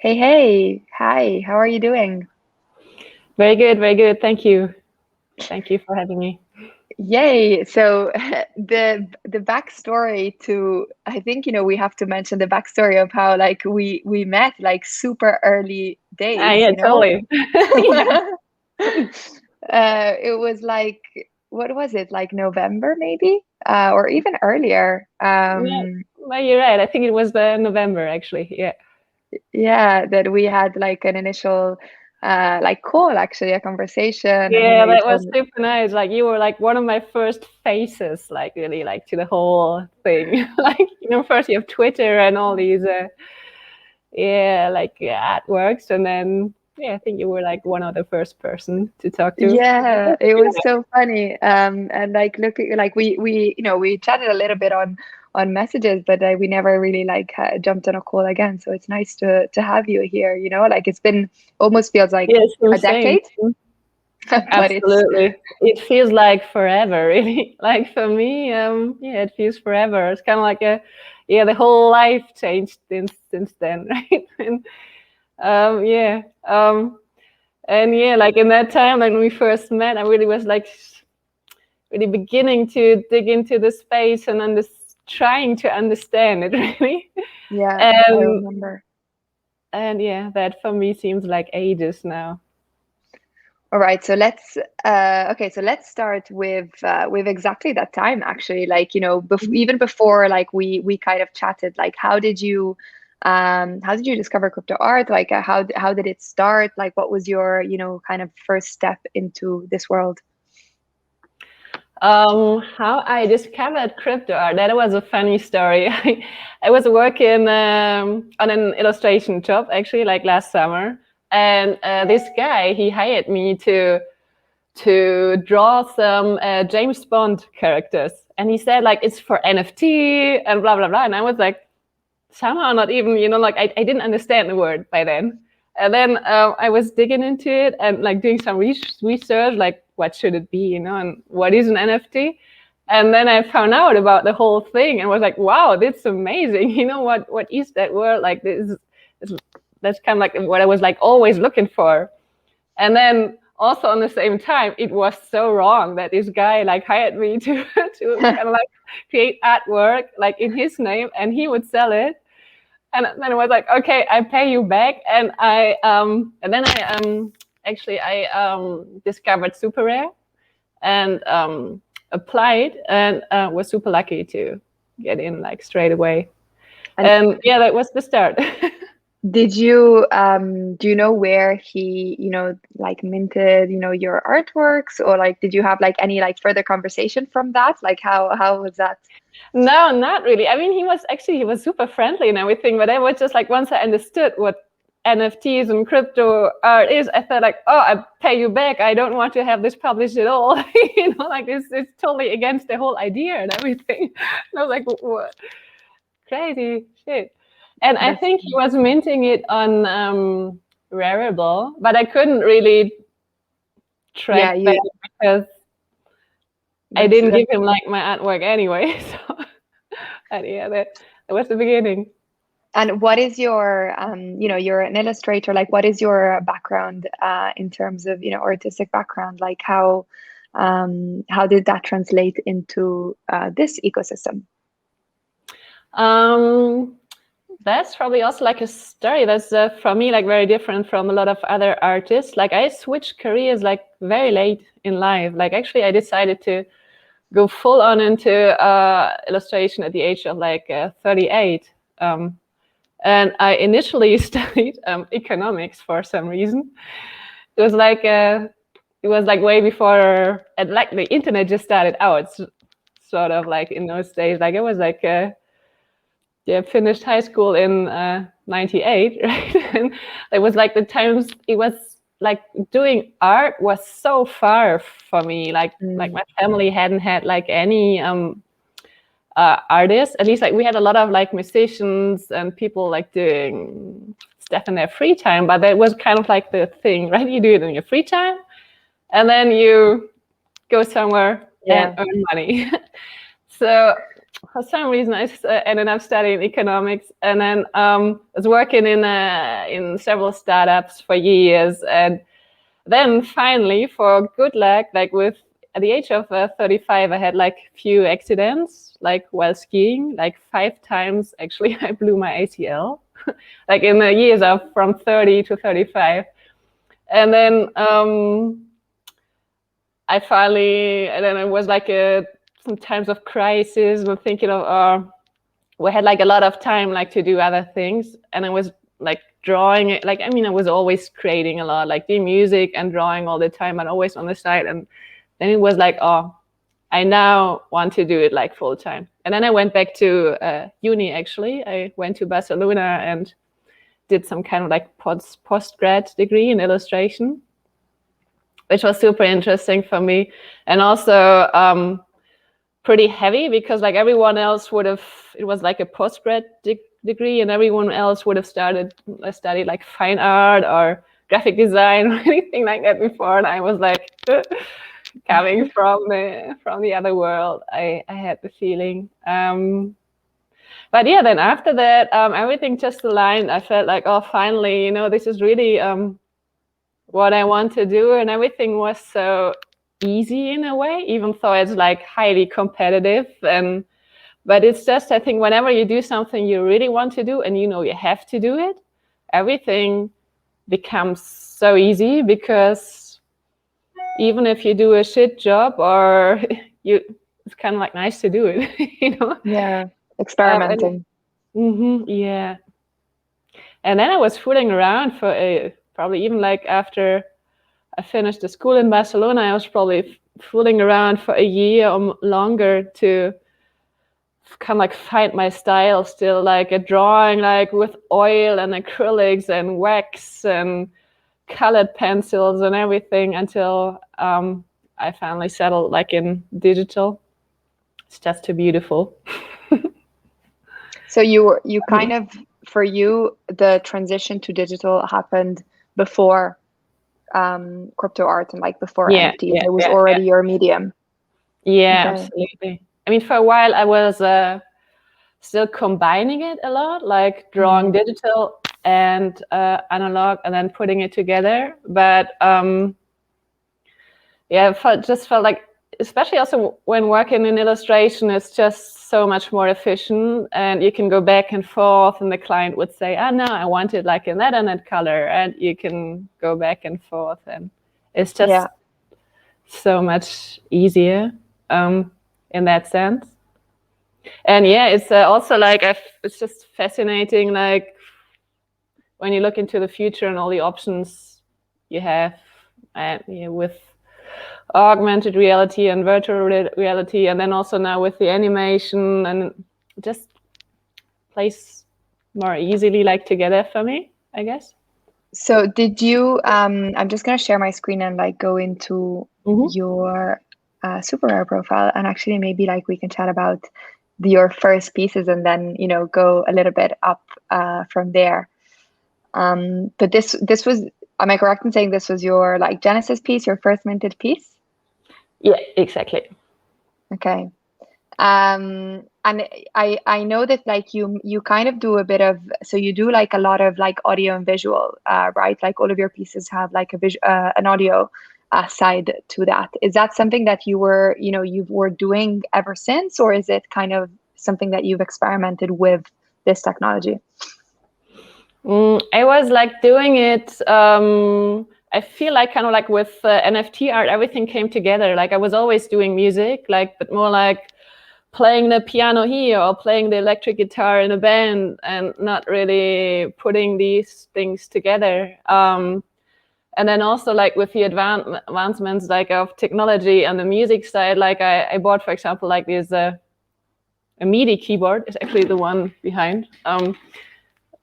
Hey, hey, hi, how are you doing? Very good, very good. Thank you. Thank you for having me. Yay. So the backstory to I think we have to mention the backstory of how like we met like super early days, Yeah, totally. Yeah, It was like what was it, like November maybe? Or even earlier. yeah. Well, you're right. I think it was the November actually. Yeah. Yeah, that we had like an initial like call, actually, a conversation, and Yeah, you that told was me. super nice. Like you were like one of my first faces, like really like to the whole thing. Like, first you have Twitter and all these artworks, and then yeah, I think you were like one of the first person to talk to. Yeah, it was so funny. And like looking like we chatted a little bit on messages, but we never really like jumped on a call again. So it's nice to have you here, like it's been almost feels like Yeah, a same. decade, but it's Absolutely. It feels like forever, really. Like for me, yeah, it feels forever. It's kind of like the whole life changed since then, right? Yeah, and yeah, like in that time, like when we first met, I really was like really beginning to dig into the space and trying to understand it, really. yeah, I And remember. and yeah, that for me seems like ages now. All right, so let's start with exactly that time, actually. Like, even before like we kind of chatted, like how did you discover crypto art? Like how did it start? Like what was your, kind of first step into this world? How I discovered crypto art. That was a funny story. I was working on an illustration job actually, like last summer, and this guy he hired me to draw some James Bond characters, and he said like it's for NFT and blah blah blah, and I was like somehow not even like I didn't understand the word by then. And then I was digging into it and like doing some research, like what should it be, and what is an NFT. And then I found out about the whole thing and was like, wow, that's amazing. What is that word? Like this that's kind of like what I was like always looking for. And then also on the same time, it was so wrong that this guy like hired me to to kind of like create artwork like in his name, and he would sell it. And then it was like, okay, I pay you back. And I discovered Super Rare and applied and was super lucky to get in like straight away. And And yeah, that was the start. did you do you know where he, like minted, your artworks, or like did you have like any like further conversation from that? Like how was that? No, not really. I mean, he was super friendly and everything, but I was just like once I understood what NFTs and crypto art is, I thought like, oh, I pay you back. I don't want to have this published at all. Like this is totally against the whole idea and everything. And I was like, what? Crazy shit. And I That's think he was minting it on Rarible, but I couldn't really yeah, track that because I that's didn't give him like my artwork anyway. So, but yeah, that was the beginning. And what is your, you're an illustrator, like what is your background in terms of, artistic background? Like how did that translate into this ecosystem? Um, that's probably also like a story that's for me like very different from a lot of other artists. Like I switched careers like very late in life. Like actually, I decided to go full on into illustration at the age of like 38. And I initially studied economics for some reason. It was like way before like the internet just started out. Sort of like in those days. Like it was like yeah, finished high school in '98, right? And it was like the times it was like doing art was so far for me. Like Mm, my family hadn't had like any artists. At least like we had a lot of like musicians and people like doing stuff in their free time, but that was kind of like the thing, right? You do it in your free time, and then you go somewhere and yeah. earn money. So for some reason I ended up studying economics, and then was working in several startups for years, and then finally, for good luck, like at the age of 35, I had like few accidents, like while skiing, like 5 times actually. I blew my ACL, like in the years of from 30 to 35, and then and then it was like some times of crisis. I'm thinking of, we had like a lot of time like to do other things, and I was like drawing it. Like, I mean, I was always creating a lot, like doing music and drawing all the time, and always on the side. And then it was like, oh, I now want to do it like full time. And then I went back to uni. Actually, I went to Barcelona and did some kind of like post-grad degree in illustration, which was super interesting for me, and also pretty heavy, because like everyone else would have, it was like a postgrad degree, and everyone else would have studied like fine art or graphic design or anything like that before, and I was like coming from the other world. I had the feeling. But yeah, then after that, everything just aligned. I felt like, oh, finally, you know, this is really what I want to do, and everything was so easy in a way, even though it's like highly competitive. But it's just, I think whenever you do something you really want to do and you know you have to do it, everything becomes so easy, because even if you do a shit job or it's kind of like nice to do it, you know. Yeah, experimenting. Yeah. And then I was fooling around for probably even like after I finished the school in Barcelona, I was probably fooling around for a year or longer to kind of like find my style still, like a drawing, like with oil and acrylics and wax and colored pencils and everything, until I finally settled like in digital. It's just too beautiful. So you kind of, for you, the transition to digital happened before crypto art and like before NFTs. It was already your medium. Yeah, okay. Absolutely. I mean, for a while I was still combining it a lot, like drawing digital and analog, and then putting it together. But yeah, just felt like, especially also when working in illustration, it's just so much more efficient, and you can go back and forth, and the client would say, oh no, I want it like in that and that color, and you can go back and forth, and it's just so much easier in that sense. And yeah, it's also like, it's just fascinating, like when you look into the future and all the options you have, and with augmented reality and virtual reality, and then also now with the animation, and just plays more easily like together for me, I guess. So did you, I'm just going to share my screen and like go into your super rare profile, and actually maybe like we can chat about your first pieces, and then, you know, go a little bit up from there. But this was, am I correct in saying this was your like Genesis piece, your first minted piece? Yeah, exactly. Okay. And I know that like you kind of do a bit of, so you do like a lot of like audio and visual, right? Like all of your pieces have like an audio side to that. Is that something that you were doing ever since, or is it kind of something that you've experimented with this technology? I was like doing it. I feel like kind of like with NFT art, everything came together. Like I was always doing music, like, but more like playing the piano here or playing the electric guitar in a band, and not really putting these things together. And then also like with the advancements like of technology on the music side, like I bought, for example, like this a MIDI keyboard. Is actually the one behind.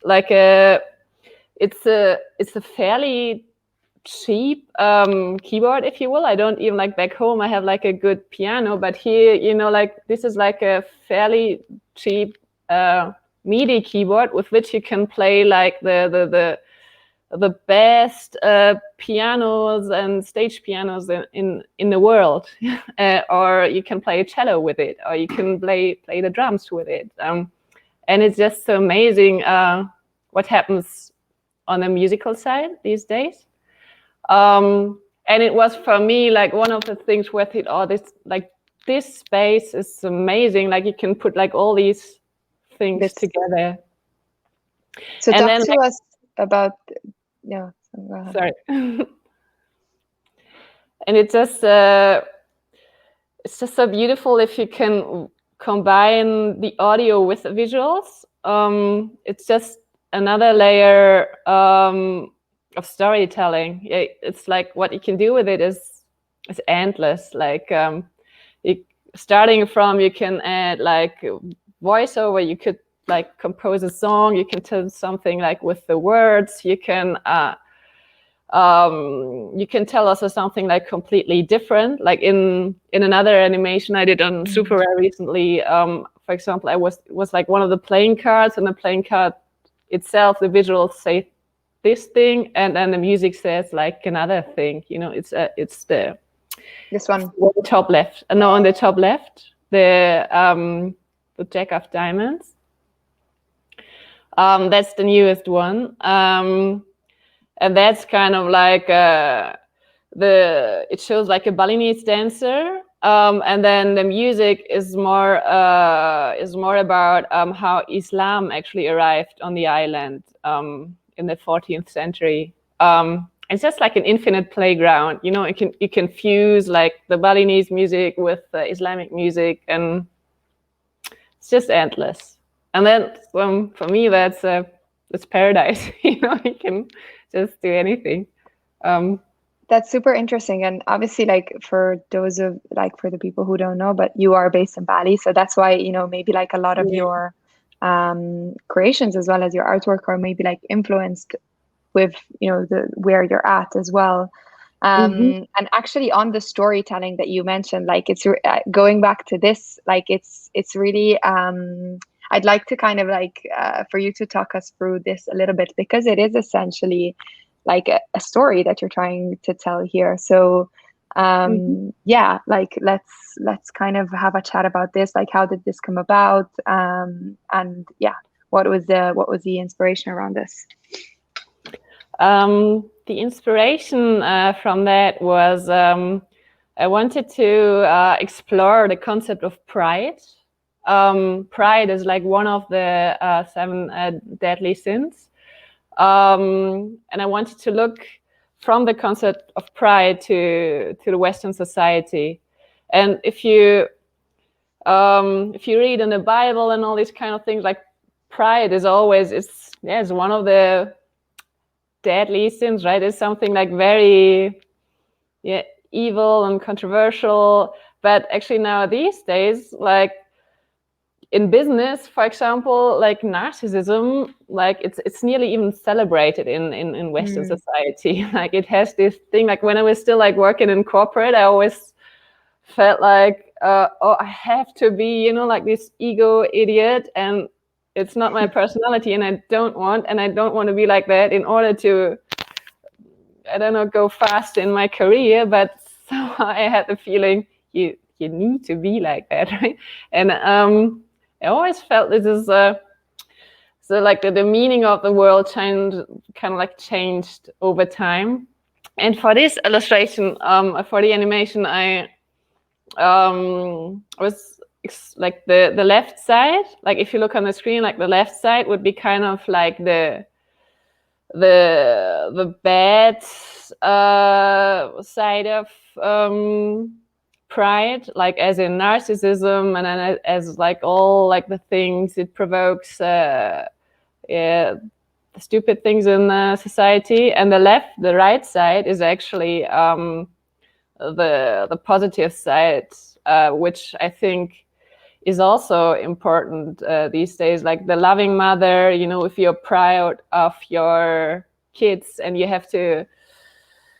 Like it's a fairly cheap keyboard, if you will. I don't even, like back home I have like a good piano, but here, you know, like this is like a fairly cheap MIDI keyboard with which you can play like the the best pianos and stage pianos in the world, or you can play a cello with it, or you can play the drums with it, and it's just so amazing what happens on the musical side these days. And it was for me like one of the things where I thought, oh, this space is amazing. Like you can put like all these things together. So and talk to us about, yeah. Go ahead. Sorry. And it's just so beautiful if you can combine the audio with the visuals. It's just another layer of storytelling. It's like what you can do with it is endless. Like starting from, you can add like voiceover, you could like compose a song, you can tell something like with the words, you can tell us something like completely different. Like in another animation I did on Super Rare recently, for example, I was like one of the playing cards, and the playing card itself, the visuals say this thing, and then the music says like another thing. You know, it's the this one on the top left. No, on the top left, the Jack of Diamonds. That's the newest one. And that's kind of like it shows like a Balinese dancer, and then the music is more about how Islam actually arrived on the island in the 14th century. It's just like an infinite playground, you know. You can fuse like the Balinese music with the Islamic music, and it's just endless. And then for me, that's paradise. You know, you can just do anything. That's super interesting. And obviously, like for those of like for the people who don't know, but you are based in Bali, so that's why, you know, maybe like a lot of your creations as well as your artwork are maybe like influenced with, you know, where you're at as well. And actually on the storytelling that you mentioned, like it's going back to this, like it's really I'd like to kind of like for you to talk us through this a little bit, because it is essentially like a story that you're trying to tell here. So yeah, like let's kind of have a chat about this. Like, how did this come about? And yeah, what was the inspiration around this? The inspiration from that was I wanted to explore the concept of pride. Pride is like one of the 7 deadly sins. And I wanted to look from the concept of pride to the Western society. And if you read in the Bible and all these kind of things, like pride is always it's one of the deadly sins, right? It's something like very evil and controversial. But actually now these days, like in business, for example, like narcissism, like it's nearly even celebrated in Western society. Like it has this thing, like when I was still like working in corporate, I always felt like oh, I have to be, you know, like this ego idiot, and it's not my personality, and I don't want to be like that in order to, I don't know, go fast in my career. But somehow I had the feeling you need to be like that, right? And I always felt this is so like the meaning of the world changed over time. And for this illustration, for the animation, I was like the left side. Like if you look on the screen, like the left side would be kind of like the bad side of pride, like as in narcissism, and then as like all like the things it provokes, the stupid things in society. And the right side is actually the positive side, which I think is also important these days. Like the loving mother, you know, if you're proud of your kids and you have to,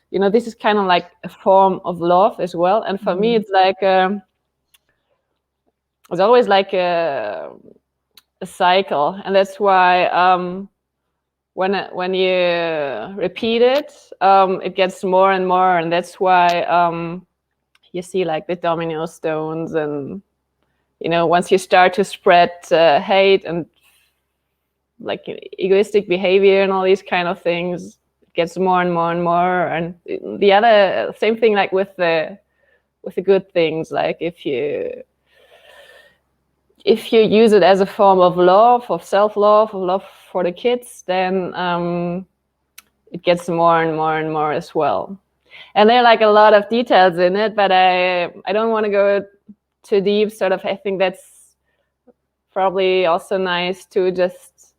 you know, this is kind of like a form of love as well. And for me, it's like it's always like a cycle. And that's why when you repeat it, it gets more and more, and that's why you see like the domino stones, and once you start to spread hate and like egoistic behavior and all these kind of things, it gets more and more and more. And the other same thing like with the good things, like if you use it as a form of love, of self-love, of love for the kids, then it gets more and more and more as well. And there are like a lot of details in it, but I don't want to go too deep. Sort of, I think that's probably also nice to just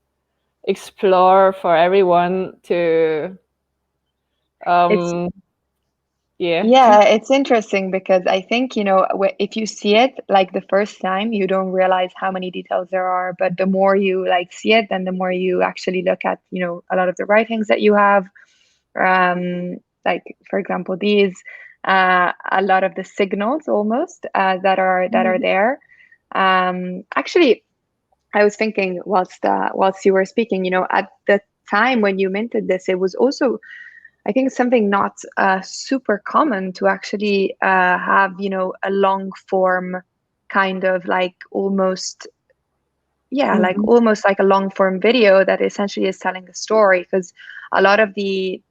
explore for everyone to Yeah, it's interesting because I think, if you see it like the first time, you don't realize how many details there are. But the more you like see it, then the more you actually look at, a lot of the writings that you have. Like, for example, these, a lot of the signals almost that are there. Actually, I was thinking whilst you were speaking, at the time when you minted this, it was also, I think, something not super common to actually have, a long form kind of like almost, like almost like a long form video that essentially is telling a story. Because a lot of the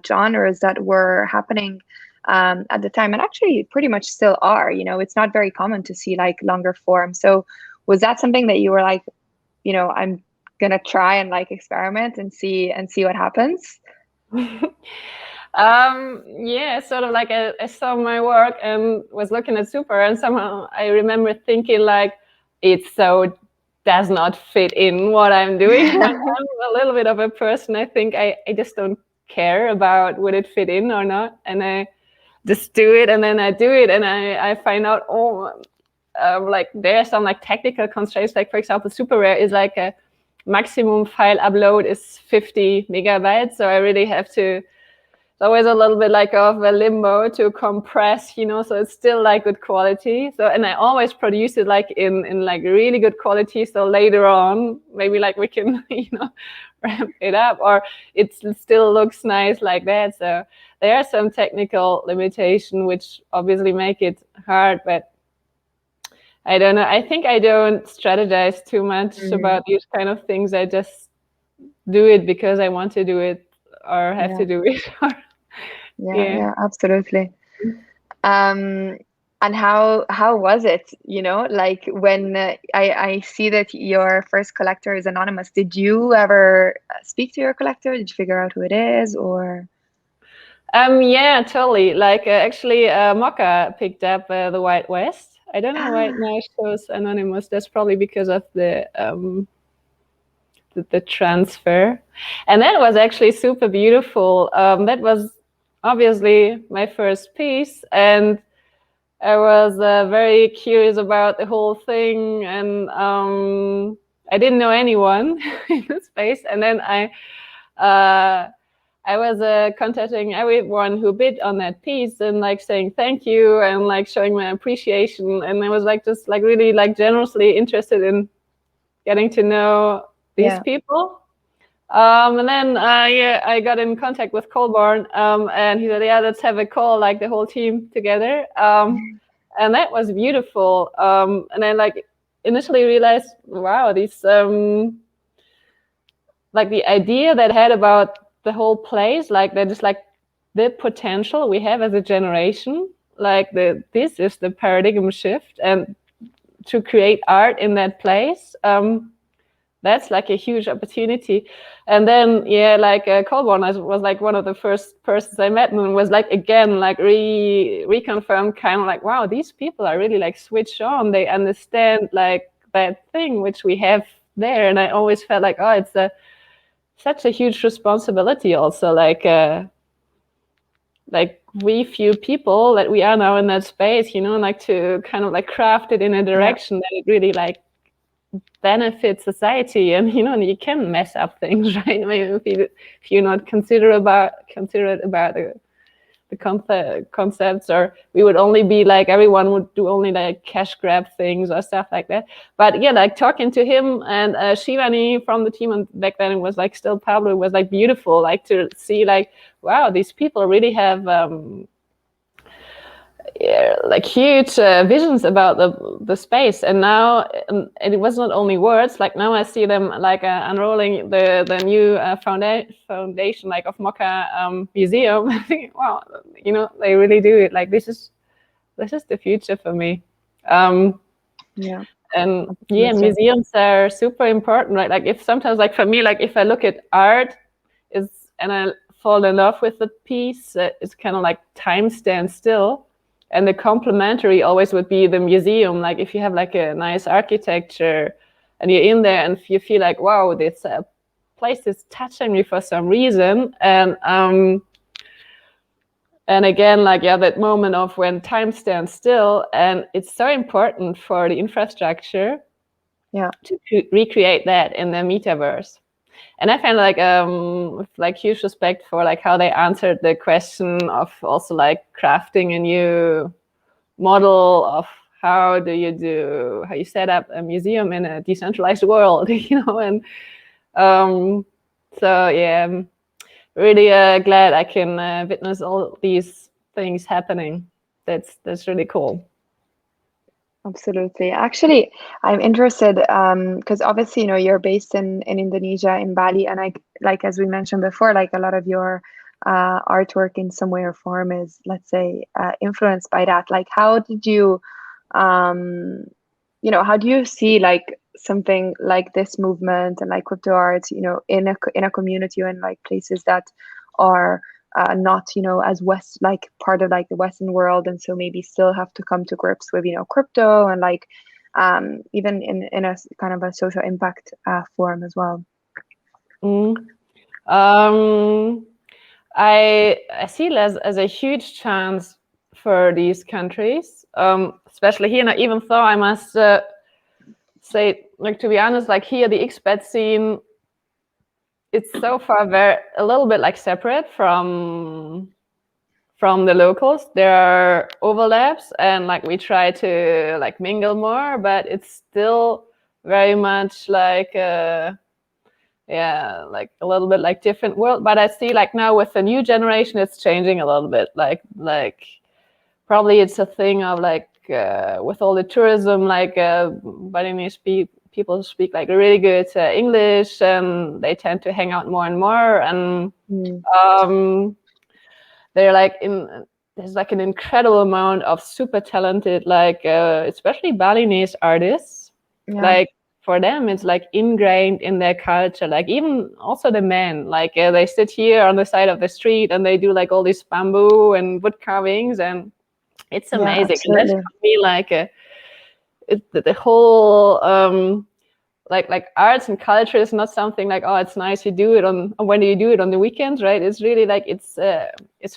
genres that were happening at the time, and actually pretty much still are, it's not very common to see like longer form. So was that something that you were like, I'm gonna try and like experiment and see what happens? Yeah, sort of like I saw my work and was looking at Super, and somehow I remember thinking like, it so does not fit in what I'm doing. I'm a little bit of a person, I think I just don't care about would it fit in or not, and I just do it, and then I do it, and I find out, like there are some like technical constraints, like for example, Super Rare is like a maximum file upload is 50 megabytes, so I really have to, it's always a little bit like of a limbo to compress, so it's still like good quality. So, and I always produce it like in like really good quality, so later on maybe like we can ramp it up, or it still looks nice like that. So there are some technical limitations which obviously make it hard, but I don't know. I think I don't strategize too much about these kind of things. I just do it because I want to do it or have to do it. Yeah, absolutely. And how was it? Like when I see that your first collector is anonymous. Did you ever speak to your collector? Did you figure out who it is, or? Yeah, totally. Like actually, Mocha picked up the White West. I don't know why it now shows anonymous. That's probably because of the transfer, and that was actually super beautiful. That was obviously my first piece, and I was very curious about the whole thing, and I didn't know anyone in the space, and then I was contacting everyone who bid on that piece and like saying thank you and like showing my appreciation, and I was like just like really like generously interested in getting to know these people. And then I got in contact with Colborne, and he said, yeah, let's have a call, like the whole team together. And that was beautiful. And I like initially realized, wow, these like the idea that I had about the whole place, like that is like the potential we have as a generation, like this is the paradigm shift, and to create art in that place, that's like a huge opportunity. And then like Colborne was like one of the first persons I met, and was like again like reconfirmed, kind of like, wow, these people are really like switched on, they understand like that thing which we have there. And I always felt like, oh, it's such a huge responsibility also, like we few people that we are now in that space, like to kind of like craft it in a direction that it really like benefits society. And you can mess up things, right? I mean, if you're not considerate about concepts, or we would only be like, everyone would do only like cash grab things or stuff like that. But yeah, like talking to him and Shivani from the team, and back then it was like still Pablo, it was like beautiful, like to see like, wow, these people really have like huge visions about the space. And now, and it was not only words, like now I see them like unrolling the new foundation like of Mocha Museum. I think, wow, you know, they really do it. Like this is the future for me. Yeah. And yeah, Absolutely. museums are super important, right? Like if sometimes, like for me, like if I look at art, and I fall in love with the piece, it's kind of like time stands still. And the complementary always would be the museum. Like if you have like a nice architecture and you're in there and you feel like, wow, this place is touching me for some reason. And again, like, yeah, that moment of when time stands still, and it's so important for the infrastructure to recreate that in the metaverse. And I find like with like huge respect for like how they answered the question of also like crafting a new model of how you set up a museum in a decentralized world, you know. And so yeah, I'm really glad I can witness all these things happening. That's really cool. Absolutely. Actually, I'm interested because obviously, you know, you're based in Indonesia, in Bali, and like as we mentioned before, like a lot of your artwork in some way or form is, let's say, influenced by that. Like, how did you, you know, how do you see like something like this movement and like crypto art, you know, in a community and like places that are not, you know, as West, like part of like the Western world, and so maybe still have to come to grips with, you know, crypto and like even in a kind of a social impact form as well. I see it as a huge chance for these countries, especially here. Now, even though I must say, like, to be honest, like here the expat scene, it's so far a little bit like separate from the locals. There are overlaps, and like we try to like mingle more, but it's still very much like yeah, like a little bit like different world. But I see like now with the new generation, it's changing a little bit. Like probably it's a thing of like with all the tourism, like Balinese people speak like really good English, and they tend to hang out more and more. And they're like there's like an incredible amount of super talented, like especially Balinese artists. Like for them, it's like ingrained in their culture. Like even also the men, like they sit here on the side of the street and they do like all these bamboo and wood carvings, and it's amazing. And that's for me like the whole like arts and culture is not something like, oh, it's nice you do it on when do you do it on the weekends, right? It's really like it's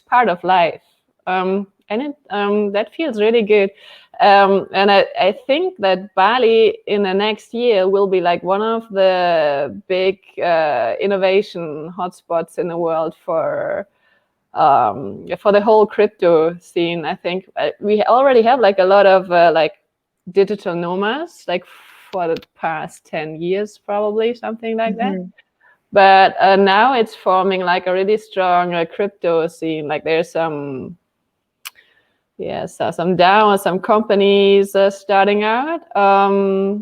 part of life, and it that feels really good. And I think that Bali in the next year will be like one of the big innovation hotspots in the world for the whole crypto scene. I think we already have like a lot of like digital nomads, like for the past 10 years, probably something like that. But now it's forming like a really strong crypto scene. Like there's some DAOs, some companies starting out. I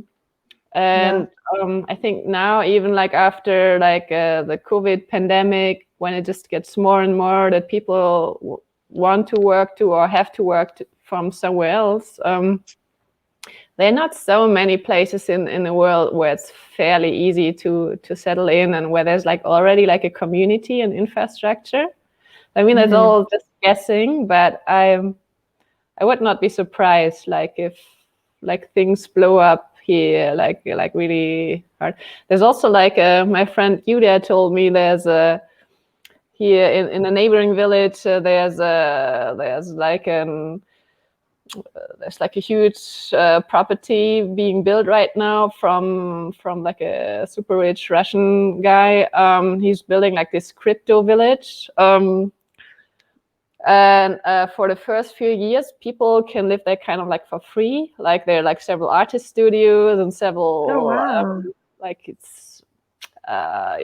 think now, even like after like the COVID pandemic, when it just gets more and more that people want to work to or have to work from somewhere else, there are not so many places in the world where it's fairly easy to settle in, and where there's like already like a community and infrastructure. I mean, that's all just guessing, but I would not be surprised like if like things blow up here like really hard. There's also like my friend Yulia told me there's here in a neighboring village there's like there's like a huge property being built right now from like a super rich Russian guy. He's building like this crypto village. And for the first few years, people can live there kind of like for free. Like there are like several artist studios and several Oh wow. like it's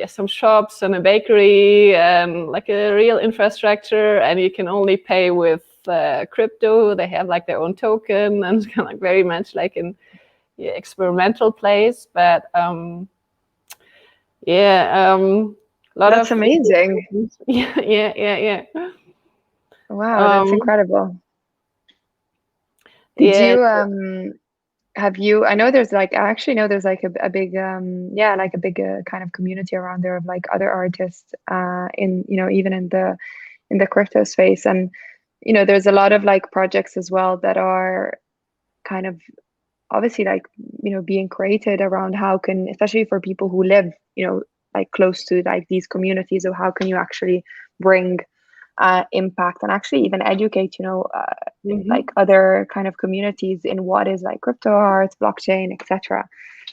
some shops and a bakery and like a real infrastructure, and you can only pay with crypto. They have like their own token, and it's kind of like very much like an experimental place. But a lot That's of amazing. yeah. Wow, that's incredible. Did Yeah. you have you, I know there's like, I actually know there's like a big like a big kind of community around there of like other artists in, you know, even in the crypto space. And you know, there's a lot of like projects as well that are kind of obviously like, you know, being created around how can, especially for people who live, you know, like close to like these communities, or how can you actually bring impact and actually even educate, you know, like other kind of communities in what is like crypto art, blockchain, etc.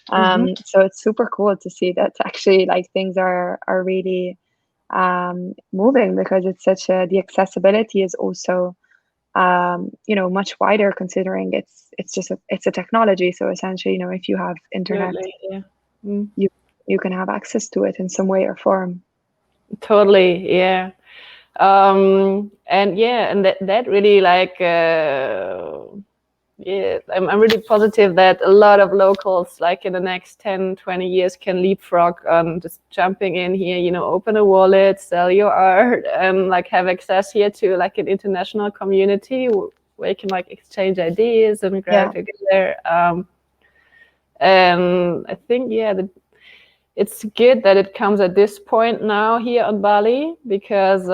So it's super cool to see that actually like things are really moving, because it's such a, the accessibility is also you know, much wider, considering it's just it's a technology. So essentially, you know, if you have internet, Absolutely, yeah. Mm. you can have access to it in some way or form. Totally, yeah. And that really like I'm really positive that a lot of locals like in the next 10-20 years can leapfrog on just jumping in here, you know, open a wallet, sell your art, and like have access here to like an international community where you can like exchange ideas and grow together. And I think it's good that it comes at this point now here on Bali, because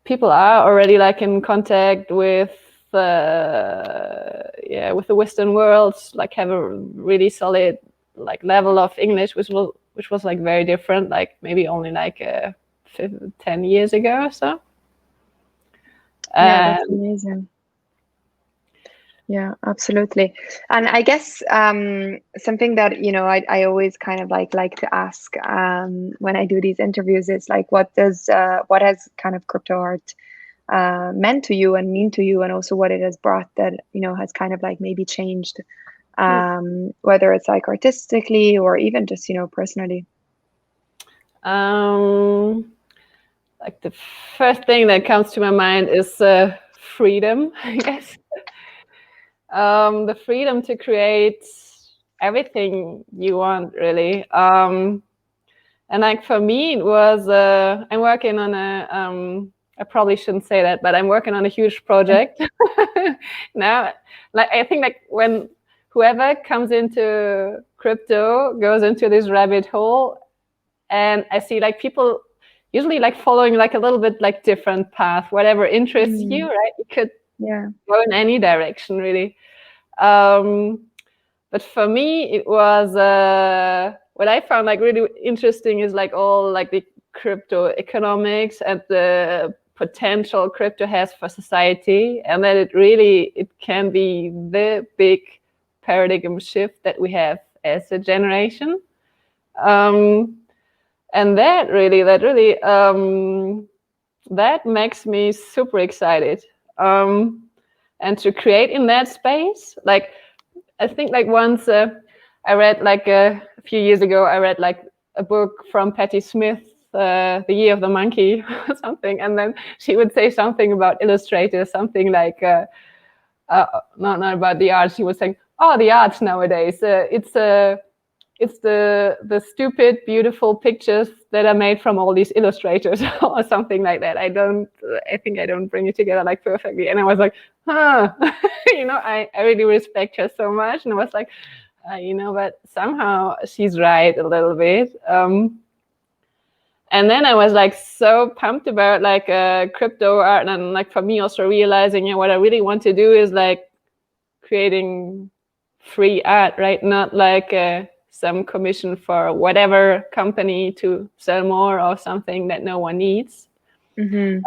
people are already like in contact with with the Western world, like have a really solid like level of English, which was like very different, like maybe only like 10 years ago or so. Yeah, that's amazing. Yeah, absolutely. And I guess something that, you know, I always kind of like to ask when I do these interviews is like, what has kind of crypto art meant to you and mean to you, and also what it has brought that, you know, has kind of like maybe changed, whether it's like artistically or even just, you know, personally. Like the first thing that comes to my mind is freedom, I guess. The freedom to create everything you want, really. And like for me, it was I'm working on I probably shouldn't say that, but I'm working on a huge project now. Like I think like when whoever comes into crypto goes into this rabbit hole, and I see like people usually like following like a little bit like different path, whatever interests you, right? You could go in any direction, really. But for me, it was what I found like really interesting is like all like the crypto economics and the potential crypto has for society, and that it can be the big paradigm shift that we have as a generation. And that makes me super excited. And to create in that space, like I think like once I read like a few years ago, I read like a book from Patti Smith, The Year of the Monkey or something, and then she would say something about illustrators, something like not about the arts. She was saying, "Oh, the arts nowadays, it's the stupid, beautiful pictures that are made from all these illustrators," or something like that. I think I don't bring it together like perfectly. And I was like, you know, I really respect her so much. And I was like, you know, but somehow she's right a little bit. And then I was like so pumped about like crypto art, and like for me also realizing, you know, what I really want to do is like creating free art, right? Not like some commission for whatever company to sell more or something that no one needs. And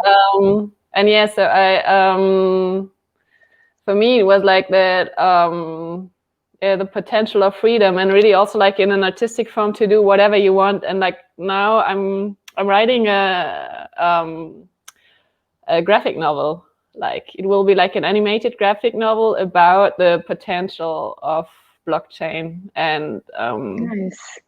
yeah, so for me it was like that the potential of freedom, and really also like in an artistic form to do whatever you want. And like now I'm writing a a graphic novel. Like it will be like an animated graphic novel about the potential of blockchain, and Nice.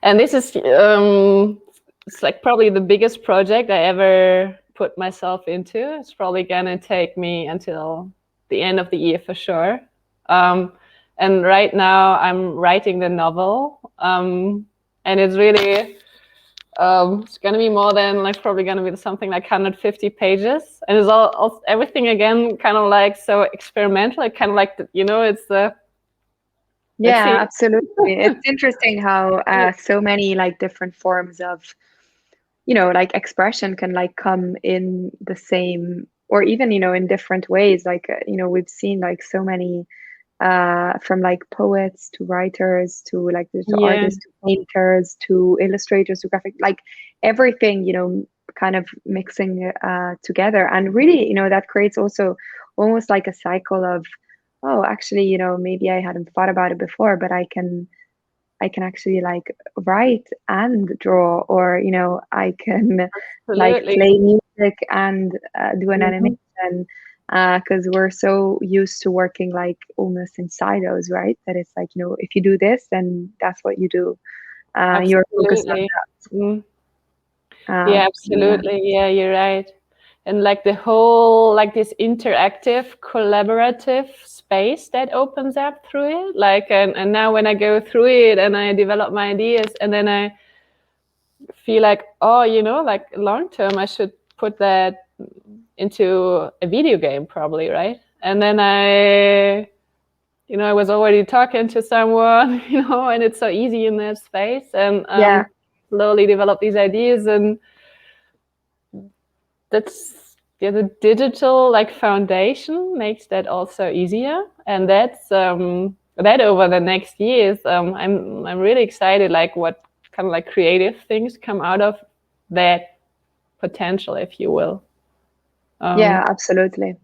this is it's like probably the biggest project I ever put myself into. It's probably gonna take me until the end of the year for sure. And right now I'm writing the novel, and it's really it's gonna be more than like probably gonna be something like 150 pages, and it's all everything again kind of like so experimental. Like kind of like it's the let's Yeah, see. absolutely. It's interesting how so many like different forms of, like expression can like come in the same, or even, in different ways. Like, we've seen like so many from like poets to writers to like digital Yeah, artists to painters to illustrators to graphic, like everything, kind of mixing together. And really, that creates also almost like a cycle of, oh, actually, maybe I hadn't thought about it before, but I can actually like write and draw, or I can like absolutely. play music and do an Mhm. animation, because we're so used to working like almost in silos, right? That it's like, if you do this, then that's what you do. You're focused on Absolutely. Mm. that. Yeah, Yeah, absolutely. Yeah, you're right. And like the whole, like this interactive, collaborative space that opens up through it. Like, and now when I go through it and I develop my ideas, and then I feel like, oh, like long term, I should put that into a video game, probably, right? And then I was already talking to someone, and it's so easy in that space, and yeah, slowly develop these ideas, and the digital like foundation makes that also easier, and that's that over the next years. I'm really excited, like what kind of like creative things come out of that potential, if you will. yeah, absolutely.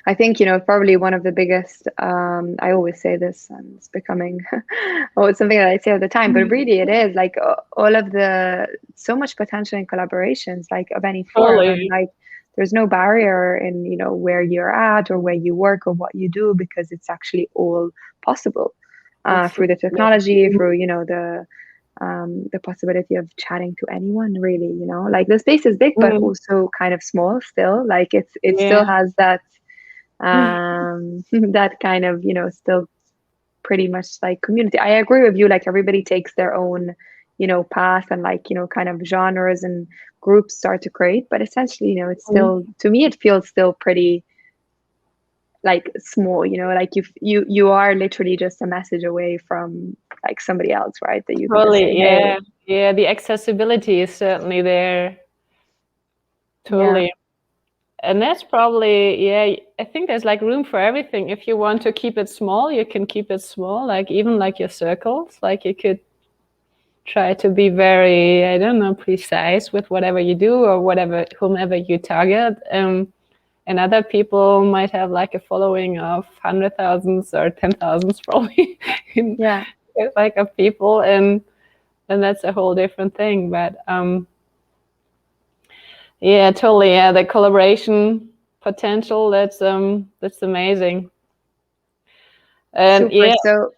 I think, probably one of the biggest, I always say this and it's becoming, oh, it's something that I say all the time, but really it is like all of so much potential in collaborations, like of any form. And Totally. like, there's no barrier in, where you're at or where you work or what you do, because it's actually all possible through the Absolutely. technology, through, the possibility of chatting to anyone, really, like the space is big, but Mm, also kind of small still. Like it yeah. still has that that kind of, still pretty much like community. I agree with you, like everybody takes their own, path, and like, kind of genres and groups start to create, but essentially, it's Mm. still, to me, it feels still pretty like small, like you are literally just a message away from like somebody else, right? That you can just say, Totally. hey. Yeah. Yeah. The accessibility is certainly there. Yeah, Totally. And that's probably, yeah, I think there's like room for everything. If you want to keep it small, you can keep it small, like even like your circles. Like you could try to be very, I don't know, precise with whatever you do or whatever, whomever you target. And other people might have like a following of 100,000s or 10,000s probably in, yeah, like of people. And that's a whole different thing. But yeah, totally. Yeah, the collaboration potential, that's amazing. And super. yeah, So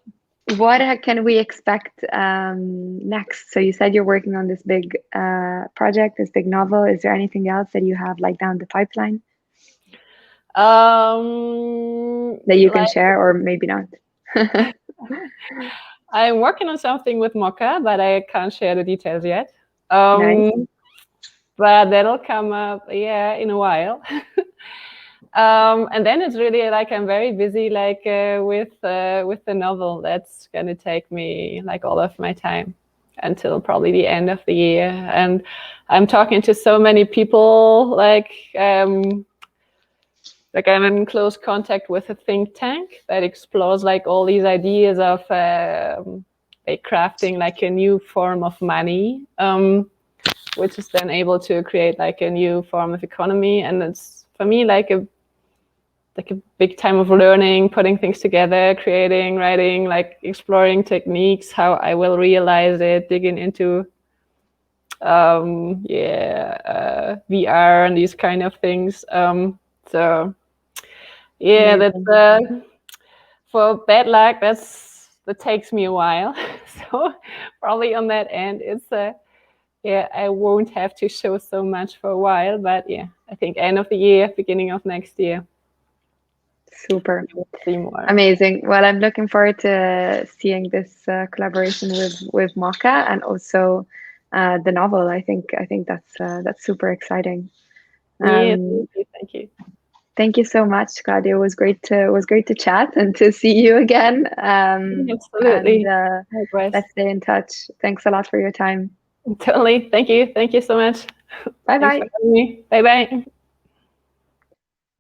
what can we expect next? So you said you're working on this big project, this big novel. Is there anything else that you have like down the pipeline that you can like share, or maybe not? I'm working on something with Mocha, but I can't share the details yet. Nice. But that'll come up, yeah, in a while. And then it's really like I'm very busy, like with the novel. That's gonna take me like all of my time until probably the end of the year. And I'm talking to so many people, like I'm in close contact with a think tank that explores like all these ideas of like crafting like a new form of money, which is then able to create like a new form of economy. And it's for me like a big time of learning, putting things together, creating, writing, like exploring techniques, how I will realize it, digging into VR and these kind of things. So yeah, that's Amazing. for bad luck. That takes me a while. So probably on that end, it's I won't have to show so much for a while. But yeah, I think end of the year, beginning of next year, Super. we'll see more. Amazing. Well, I'm looking forward to seeing this collaboration with Mocha and also the novel. I think that's super exciting. Yeah, Um, thank you. thank you so much, Claudia. It was great to chat and to see you again. And Absolutely. Likewise. let's stay in touch. Thanks a lot for your time. Totally. Thank you. Thank you so much. Bye Thanks bye. for having me. Bye bye.